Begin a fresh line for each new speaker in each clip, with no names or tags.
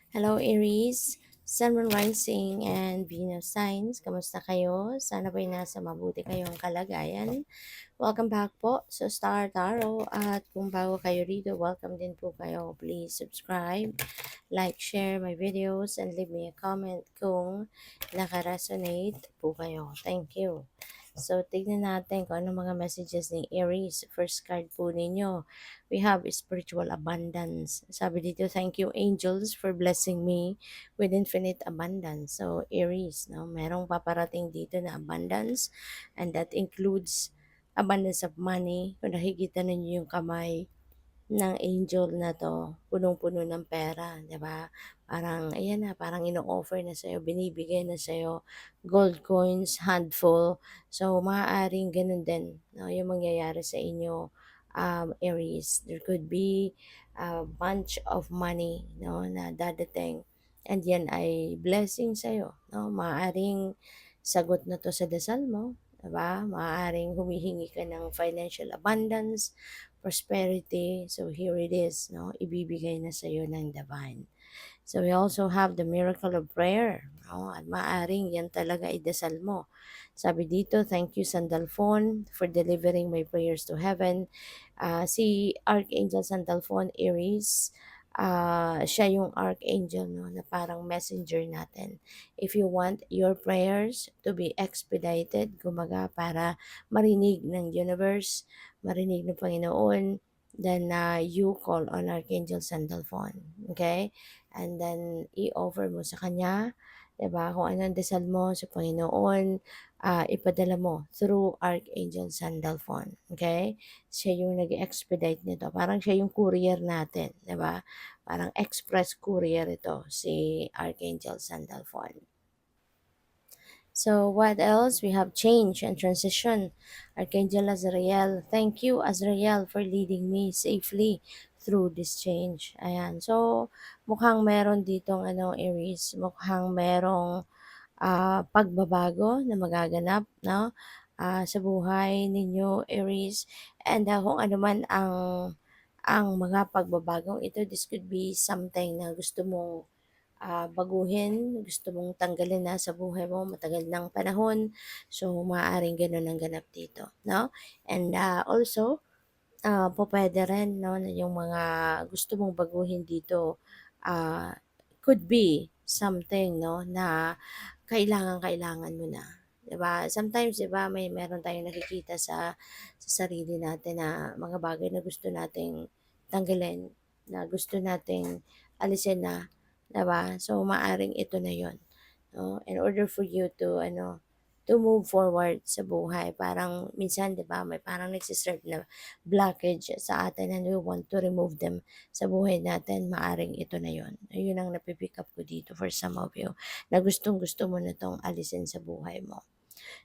Hello Aries, Sun, Moon, Rising, and Venus signs. Kamusta kayo? Sana ba'y nasa mabuti kayong kalagayan. Welcome back po sa Star Tarot. At kung bago kayo rito, welcome din po kayo. Please subscribe, like, share my videos, and leave me a comment kung nakaresonate po kayo. Thank you. So, tignan natin kung ano mga messages ni Aries. First card po ninyo, we have spiritual abundance. Sabi dito, thank you angels for blessing me with infinite abundance. So, Aries, no, merong paparating dito na abundance, and that includes abundance of money. Kung nakikita ninyo yung kamay ng angel na 'to, punong-puno ng pera, 'di ba? Parang ayan na, parang ino-offer na sa'yo, binibigay na sa'yo, gold coins, handful. So, maaaring gano'n din, 'no, yung mangyayari sa inyo, Aries. There could be a bunch of money, 'no, na dadating, and yan ay blessing sa'yo, 'no? Maaaring sagot na 'to sa dasal mo, 'di ba? Maaaring humihingi ka ng financial abundance, prosperity. So here it is, no? Ibibigay na sa iyo ng divine. So we also have the miracle of prayer, no? At maaring yan talaga idasal mo. Sabi dito, thank you Sandalphon for delivering my prayers to heaven. Si Archangel Sandalphon Aries, siya yung archangel, no, na parang messenger natin. If you want your prayers to be expedited, kumaga para marinig ng universe, marinig ng Panginoon, then you call on Archangel Sandalphon. Okay? And then i-offer mo sa kanya, 'di ba? Kung ano ang dasal mo sa Panginoon, ipadala mo through Archangel Sandalphon. Okay? Siya yung nag-expedite nito. Parang siya yung courier natin, 'di ba? Parang express courier ito, si Archangel Sandalphon. So what else? We have change and transition. Archangel Azrael, thank you Azrael for leading me safely through this change. Ayan. So mukhang meron ditong Aries, mukhang merong pagbabago na magaganap, no? Sa buhay ninyo Aries, and kung ano man ang mga pagbabagong ito, this could be something na gusto mong baguhin, gusto mong tanggalin na sa buhay mo matagal ng panahon. So, maaaring gano'n ang ganap dito, no? And also, pupuwede rin, no, na yung mga gusto mong baguhin dito, ah, could be something, no, na kailangang-kailangan mo na, 'di ba? Sometimes, 'di ba, meron tayong nakikita sa sarili natin na mga bagay na gusto nating tanggalin, na gusto nating alisin na, 'di ba? So, maaring ito na 'yon, no? In order for you to to move forward sa buhay, parang minsan, 'di ba, may parang na blockage sa atin and we want to remove them sa buhay natin, maaring ito na 'yon. Ayun ang napi-pick up ko dito for some of you, na gustong-gusto mo na 'tong alisin sa buhay mo.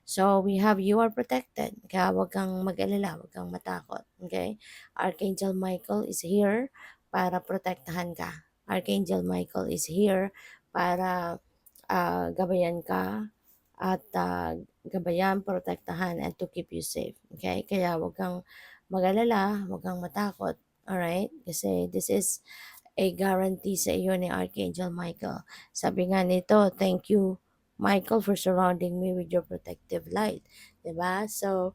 So, we have you are protected. Kaya huwag kang mag-alala, huwag kang matakot. Okay? Archangel Michael is here para protektahan ka. Archangel Michael is here para gabayan ka at gabayan, protektahan, and to keep you safe. Okay? Kaya huwag kang mag-alala, huwag kang matakot. Alright? Kasi this is a guarantee sa iyo ni Archangel Michael. Sabi nga nito, thank you Michael for surrounding me with your protective light. 'Di ba? So,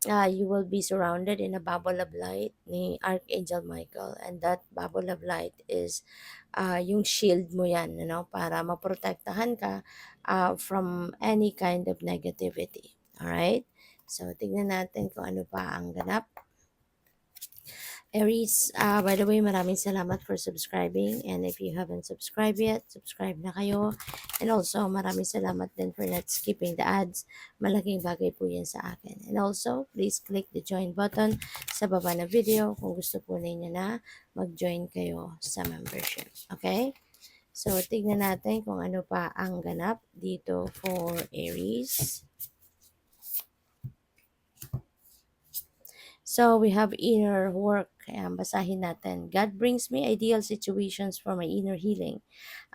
you will be surrounded in a bubble of light ni Archangel Michael, and that bubble of light is yung shield mo yan, para maprotektahan ka from any kind of negativity. Alright? So, tingnan natin kung ano pa ang ganap. Aries, by the way, maraming salamat for subscribing. And if you haven't subscribed yet, subscribe na kayo. And also, maraming salamat din for not skipping the ads. Malaking bagay po yan sa akin. And also, please click the join button sa baba ng video kung gusto po ninyo na mag-join kayo sa membership. Okay? So, tignan natin kung ano pa ang ganap dito for Aries. So, we have inner work Ayan, basahin natin. God brings me ideal situations for my inner healing.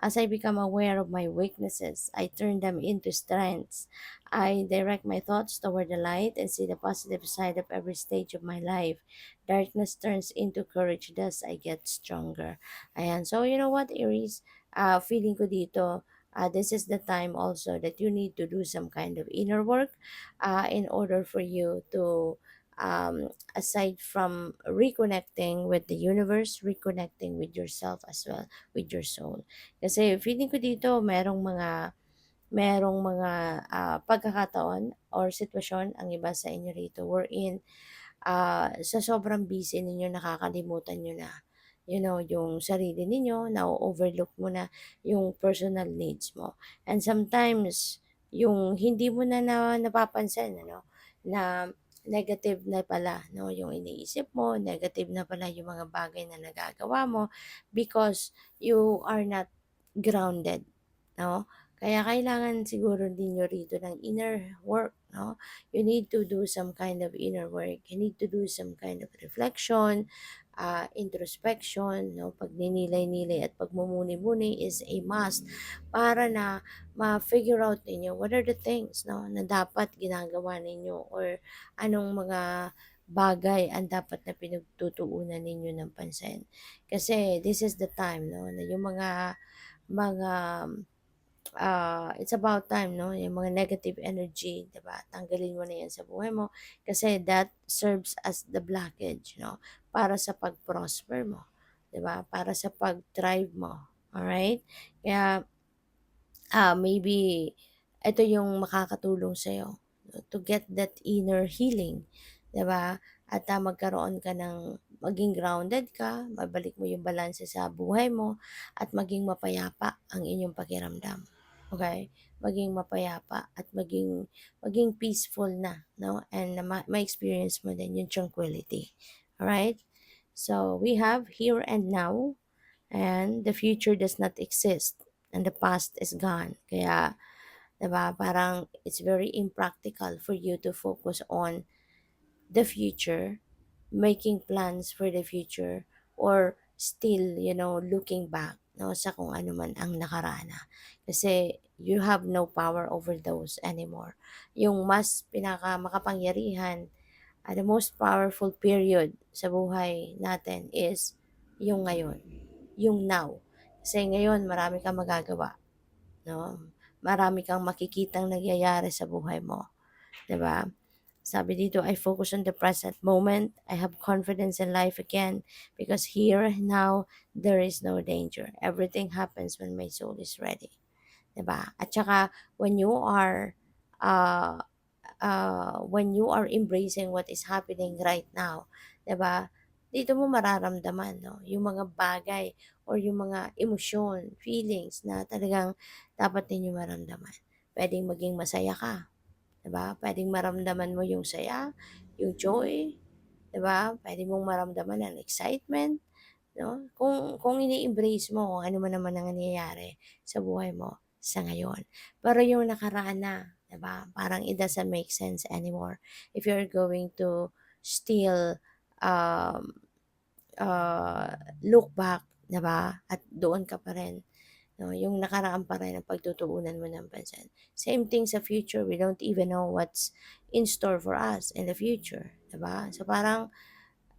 As I become aware of my weaknesses, I turn them into strengths. I direct my thoughts toward the light and see the positive side of every stage of my life. Darkness turns into courage, thus I get stronger. Ayan. So, you know what, Aries? Feeling ko dito, this is the time also that you need to do some kind of inner work in order for you to aside from reconnecting with the universe, reconnecting with yourself as well, with your soul. Kasi feeling ko dito merong mga pagkakataon or sitwasyon ang iba sa inyo rito wherein sa sobrang busy ninyo nakakalimutan niyo na, yung sarili ninyo, na overlook mo na yung personal needs mo. And sometimes, yung hindi mo na napapansin, na negative na pala, no, yung iniisip mo, negative na pala yung mga bagay na nagagawa mo because you are not grounded, no? Kaya kailangan siguro din nyo rito ng inner work, no? You need to do some kind of inner work. You need to do some kind of reflection, introspection, no? Pagninilay-nilay at pagmumuni-muni is a must para na ma-figure out ninyo what are the things, no, na dapat ginagawa ninyo or anong mga bagay ang dapat na pinagtutuunan ninyo ng pansin. Kasi this is the time, no, na yung mga it's about time, no? Yung mga negative energy, 'di ba? Tanggalin mo na 'yan sa buhay mo kasi that serves as the blockage, no? Para sa pag-prosper mo, 'di ba? Para sa pag-thrive mo. Alright? Kaya maybe ito yung makakatulong sa no, to get that inner healing, 'di ba? At magkaroon ka ng maging grounded ka, mabalik mo yung balanse sa buhay mo at maging mapayapa ang inyong pakiramdam. Okay? Maging mapayapa at maging peaceful na, no? And na ma-experience mo din yung tranquility. Alright? So, we have here and now, and the future does not exist and the past is gone. Kaya, 'di ba, parang it's very impractical for you to focus on the future, making plans for the future, or still, looking back, no, sa kung ano man ang nakaraan na. Kasi you have no power over those anymore. Yung mas pinaka makapangyarihan, the most powerful period sa buhay natin is yung ngayon, yung now. Kasi ngayon marami kang magagawa, no? Marami kang makikitang nagyayari sa buhay mo, 'di ba? Sabi dito, I focus on the present moment. I have confidence in life again because here now there is no danger. Everything happens when my soul is ready. 'Di ba? At saka uh, when you are embracing what is happening right now, 'di ba? Dito mo mararamdaman, no, yung mga bagay or yung mga emosyon, feelings na talagang dapat ninyo maramdaman. Pwedeng maging masaya ka, 'di ba? Pwedeng maramdaman mo yung saya, yung joy, 'di ba? Pwede mong maramdaman ang excitement, no? Kung ini-embrace mo kung ano man naman ang nangyayari sa buhay mo sa ngayon. Pero yung nakaraan na, 'di ba? Parang it doesn't make sense anymore if you're going to still um, look back, 'di ba? At doon ka pa rin, no? Yung nakaraan pa rin ang pagtutuunan mo ng pansin. Same thing sa future, we don't even know what's in store for us in the future, 'di ba? So parang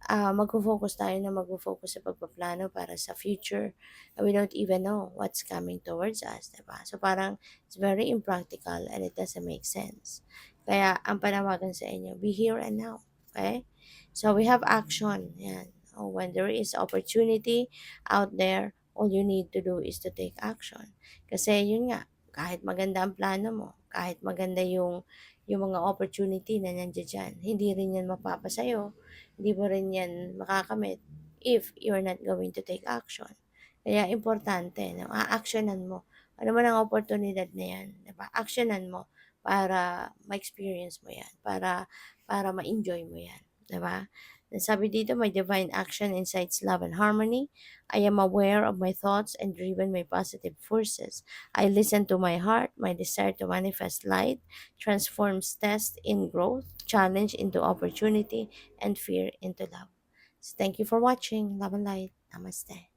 magfo-focus tayo na magfo-focus sa pagpaplano para sa future. We don't even know what's coming towards us, diba? So parang it's very impractical and it doesn't make sense. Kaya ang panawagan sa inyo, be here and now. Okay? So we have action. Yan. When there is opportunity out there, all you need to do is to take action. Kasi yun nga, kahit maganda ang plano mo, kahit maganda yung mga opportunity na nandiyan dyan, hindi rin yan mapapasayo, hindi mo rin yan makakamit if you're not going to take action. Kaya importante na a-actionan mo. Ano man ang oportunidad na yan, diba? Actionan mo para ma-experience mo yan, para ma-enjoy mo yan, diba? Sabi dito, my divine action incites love and harmony. I am aware of my thoughts and driven by positive forces. I listen to my heart, my desire to manifest light, transforms test in growth, challenge into opportunity, and fear into love. So, thank you for watching. Love and light. Namaste.